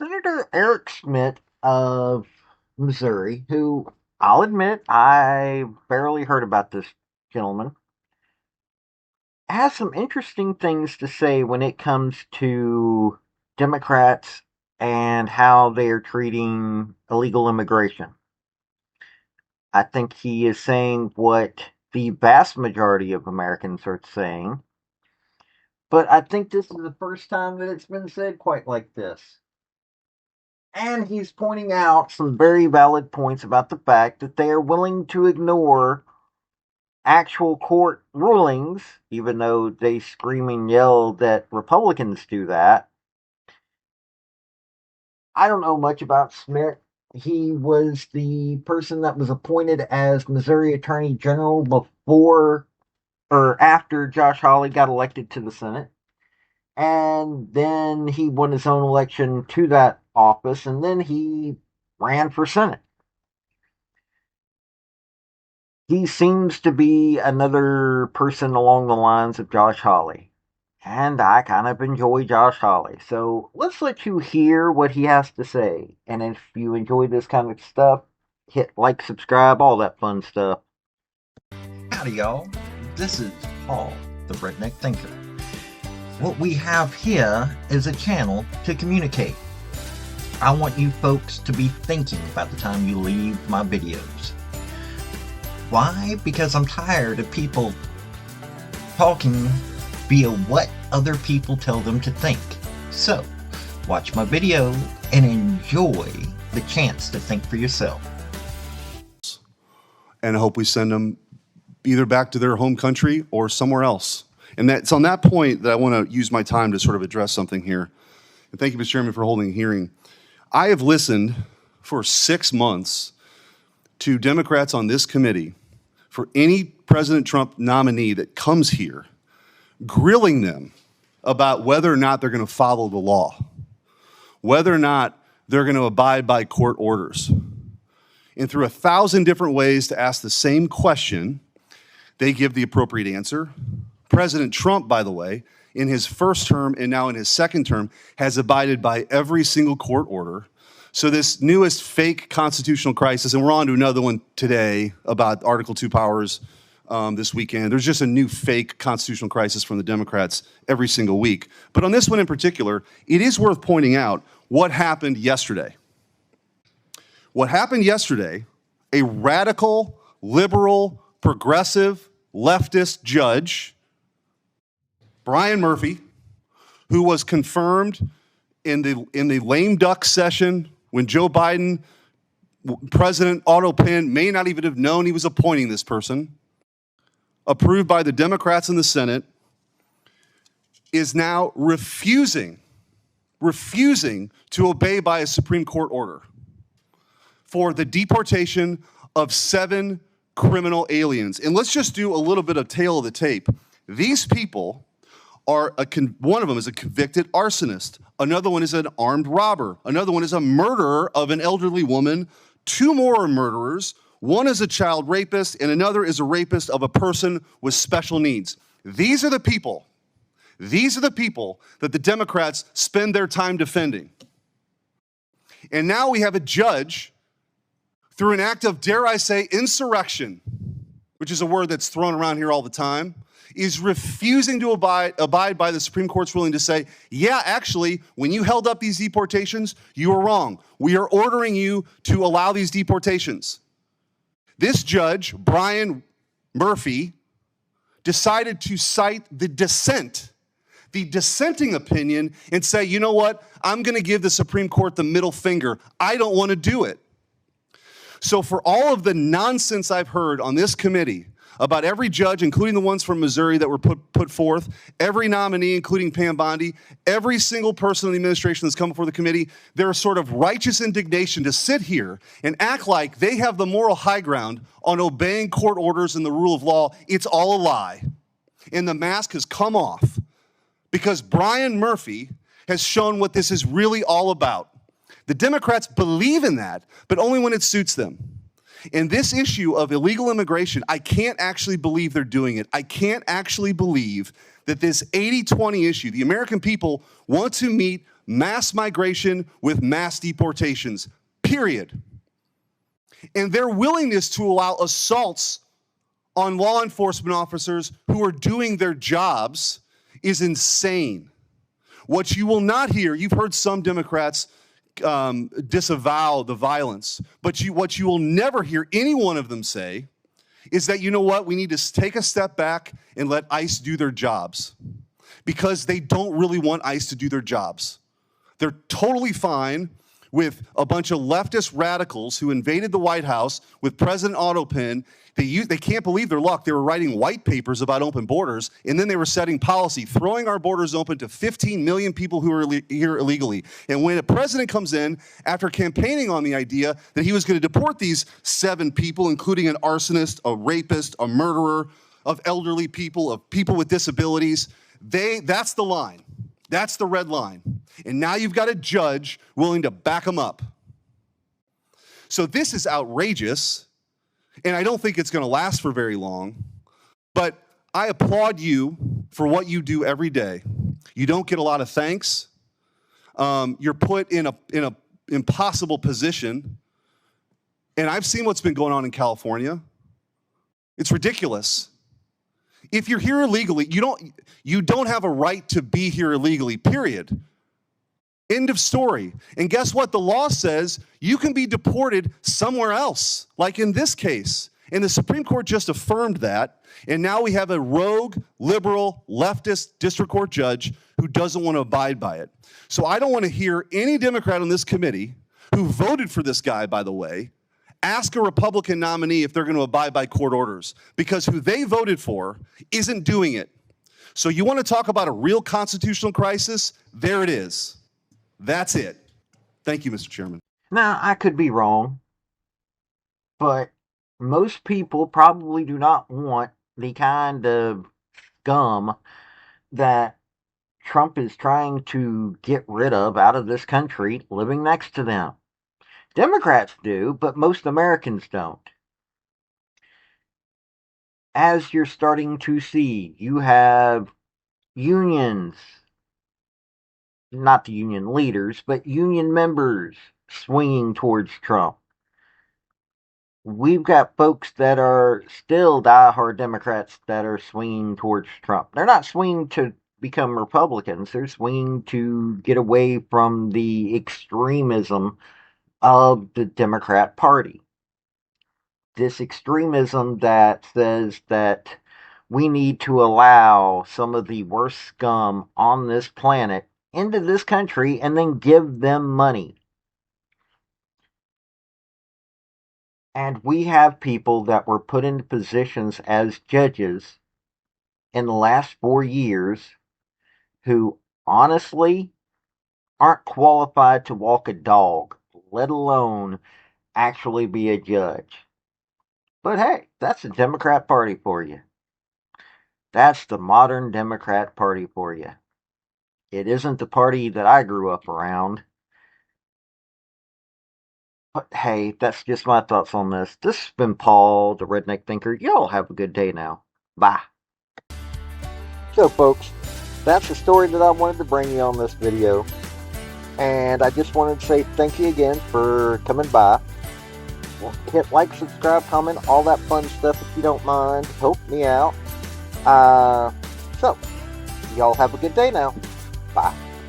Senator Eric Schmitt of Missouri, who I'll admit I barely heard about this gentleman, has some interesting things to say when it comes to Democrats and how they are treating illegal immigration. I think he is saying what the vast majority of Americans are saying, but I think this is the first time that it's been said quite like this. And he's pointing out some very valid points about the fact that they are willing to ignore actual court rulings, even though they scream and yell that Republicans do that. I don't know much about Smith. He was the person that was appointed as Missouri Attorney General before or after Josh Hawley got elected to the Senate. And then he won his own election to that office, and then he ran for Senate. He seems to be another person along the lines of Josh Hawley. And I kind of enjoy Josh Hawley. So let's let you hear what he has to say. And if you enjoy this kind of stuff, hit like, subscribe, all that fun stuff. Howdy, y'all. This is Paul, the Redneck Thinker. What we have here is a channel to communicate. I want you folks to be thinking about the time you leave my videos. Why? Because I'm tired of people talking via what other people tell them to think. So, watch my video and enjoy the chance to think for yourself. And I hope we send them either back to their home country or somewhere else. And it's on that point that I want to use my time to sort of address something here. And thank you, Mr. Chairman, for holding a hearing. I have listened for 6 months to Democrats on this committee for any President Trump nominee that comes here, grilling them about whether or not they're going to follow the law, whether or not they're going to abide by court orders. And through 1,000 different ways to ask the same question, they give the appropriate answer. President Trump, by the way, in his first term and now in his second term, has abided by every single court order. So this newest fake constitutional crisis, and we're on to another one today about Article 2 powers this weekend. There's just a new fake constitutional crisis from the Democrats every single week. But on this one in particular, it is worth pointing out what happened yesterday. What happened yesterday, a radical, liberal, progressive, leftist judge, Brian Murphy, who was confirmed in the lame duck session when Joe Biden, President Otto Penn, may not even have known he was appointing this person, approved by the Democrats in the Senate, is now refusing to obey by a Supreme Court order for the deportation of 7 criminal aliens. And let's just do a little bit of tail of the tape. These people are, one of them is a convicted arsonist. Another one is an armed robber. Another one is a murderer of an elderly woman. 2 more are murderers. One is a child rapist, and another is a rapist of a person with special needs. These are the people that the Democrats spend their time defending. And now we have a judge, through an act of, dare I say, insurrection, which is a word that's thrown around here all the time, is refusing to abide by the Supreme Court's ruling to say, yeah, actually, when you held up these deportations, you were wrong. We are ordering you to allow these deportations. This judge, Brian Murphy, decided to cite the dissenting opinion, and say, you know what, I'm going to give the Supreme Court the middle finger. I don't want to do it. So for all of the nonsense I've heard on this committee about every judge, including the ones from Missouri that were put forth, every nominee, including Pam Bondi, every single person in the administration that's come before the committee, their sort of righteous indignation to sit here and act like they have the moral high ground on obeying court orders and the rule of law, it's all a lie. And the mask has come off because Brian Murphy has shown what this is really all about. The Democrats believe in that, but only when it suits them. In this issue of illegal immigration, I can't actually believe they're doing it. I can't actually believe that this 80-20 issue, the American people want to meet mass migration with mass deportations, period. And their willingness to allow assaults on law enforcement officers who are doing their jobs is insane. What you will not hear, you've heard some Democrats disavow the violence, but what you will never hear any one of them say is that, you know what, we need to take a step back and let ICE do their jobs, because they don't really want ICE to do their jobs. They're totally fine with a bunch of leftist radicals who invaded the White House with President Autopin. They can't believe their luck. They were writing white papers about open borders, and then they were setting policy, throwing our borders open to 15 million people who are here illegally. And when a president comes in, after campaigning on the idea that he was going to deport these 7 people, including an arsonist, a rapist, a murderer, of elderly people, of people with disabilities, that's the line. That's the red line. And now you've got a judge willing to back them up. So this is outrageous, and I don't think it's going to last for very long, but I applaud you for what you do every day. You don't get a lot of thanks. You're put in a impossible position, and I've seen what's been going on in California. It's ridiculous. If you're here illegally, you don't have a right to be here illegally, period. End of story. And guess what? The law says you can be deported somewhere else, like in this case. And the Supreme Court just affirmed that. And now we have a rogue, liberal, leftist district court judge who doesn't want to abide by it. So I don't want to hear any Democrat on this committee who voted for this guy, by the way, ask a Republican nominee if they're going to abide by court orders, because who they voted for isn't doing it. So you want to talk about a real constitutional crisis? There it is. That's it. Thank you, Mr. Chairman. Now, I could be wrong, but most people probably do not want the kind of scum that Trump is trying to get rid of out of this country living next to them. Democrats do, but most Americans don't. As you're starting to see, you have unions, not the union leaders, but union members swinging towards Trump. We've got folks that are still diehard Democrats that are swinging towards Trump. They're not swinging to become Republicans. They're swinging to get away from the extremism of the Democrat Party. This extremism that says that we need to allow some of the worst scum on this planet into this country and then give them money. And we have people that were put into positions as judges in the last 4 years who honestly aren't qualified to walk a dog, let alone actually be a judge. But hey, that's the Democrat Party for you. That's the modern Democrat Party for you. It isn't the party that I grew up around. But hey, that's just my thoughts on this. This has been Paul, the Redneck Thinker. Y'all have a good day now. Bye. So folks, that's the story that I wanted to bring you on this video. And I just wanted to say thank you again for coming by. Hit like, subscribe, comment, all that fun stuff if you don't mind. Help me out. So, y'all have a good day now. Bye.